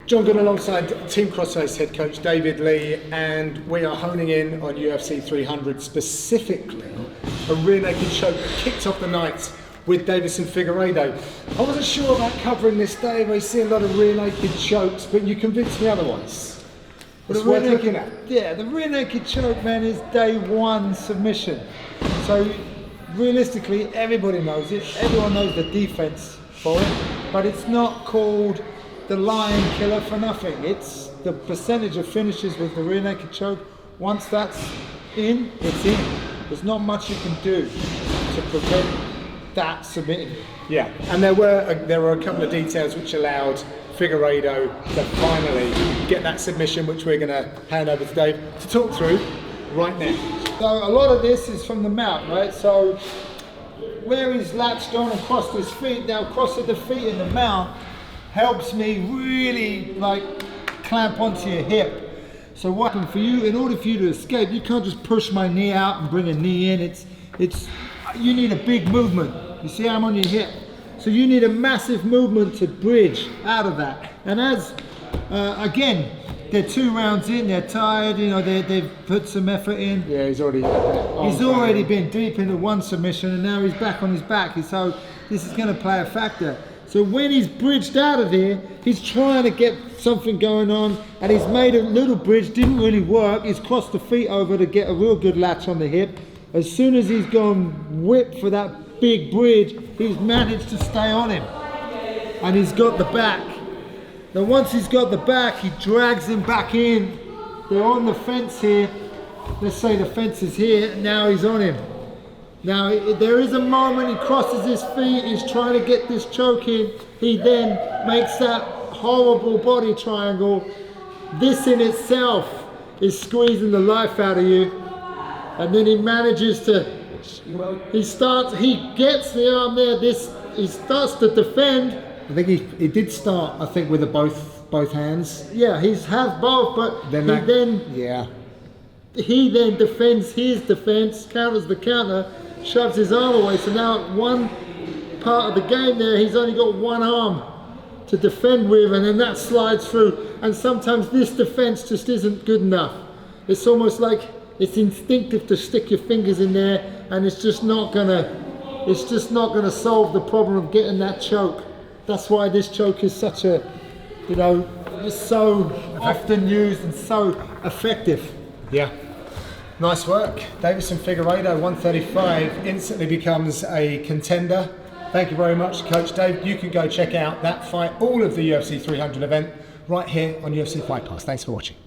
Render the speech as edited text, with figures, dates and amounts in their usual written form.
John Gooden alongside Team Crossface head coach David Lee, and we are honing in on UFC 300, specifically a rear naked choke that kicked off the night with Davison Figueiredo. I wasn't sure about covering this, Dave. I see a lot of rear naked chokes, but you convinced me otherwise. It's worth looking at. Yeah, the rear naked choke, man, is day one submission. So realistically, everybody knows it. Everyone knows the defense for it, but it's not called the lion killer for nothing. It's the percentage of finishes with the rear naked choke. Once that's in, it's in. There's not much you can do to prevent that submitting. Yeah, and there were a couple of details which allowed Figueiredo to finally get that submission, which we're going to hand over to Dave to talk through right now. So a lot of this is from the mount, right? So where he's latched on and crossed his feet, now crossing the feet in the mount helps me really like clamp onto your hip. So what happened for you, in order for you to escape, you can't just push my knee out and bring a knee in. You need a big movement. You see I'm on your hip. So you need a massive movement to bridge out of that. And as, again, they're 2 rounds in, they're tired, you know, they've put some effort in. Yeah, he's already been deep into one submission, and now he's back on his back. So this is going to play a factor. So when he's bridged out of here, he's trying to get something going on, and he's made a little bridge, didn't really work. He's crossed the feet over to get a real good latch on the hip. As soon as he's gone whip for that big bridge, he's managed to stay on him. And he's got the back. Now once he's got the back, he drags him back in. They're on the fence here. Let's say the fence is here, now he's on him. Now there is a moment he crosses his feet, he's trying to get this choke in, he then makes that horrible body triangle. This in itself is squeezing the life out of you. And then he manages to, he gets the arm there, he starts to defend. I think he did start, I think, with both hands. Yeah, he's has both, but he then defends his defense, counters the counter, shoves his arm away. So now at one part of the game there, he's only got one arm to defend with, and then that slides through. And sometimes this defense just isn't good enough. It's almost like it's instinctive to stick your fingers in there, and it's just not gonna solve the problem of getting that choke. That's why this choke is such a, you know, it's so often used and so effective. Yeah. Nice work. Davison Figueiredo, 135, instantly becomes a contender. Thank you very much, Coach Dave. You can go check out that fight, all of the UFC 300 event, right here on UFC Fight Pass. Thanks for watching.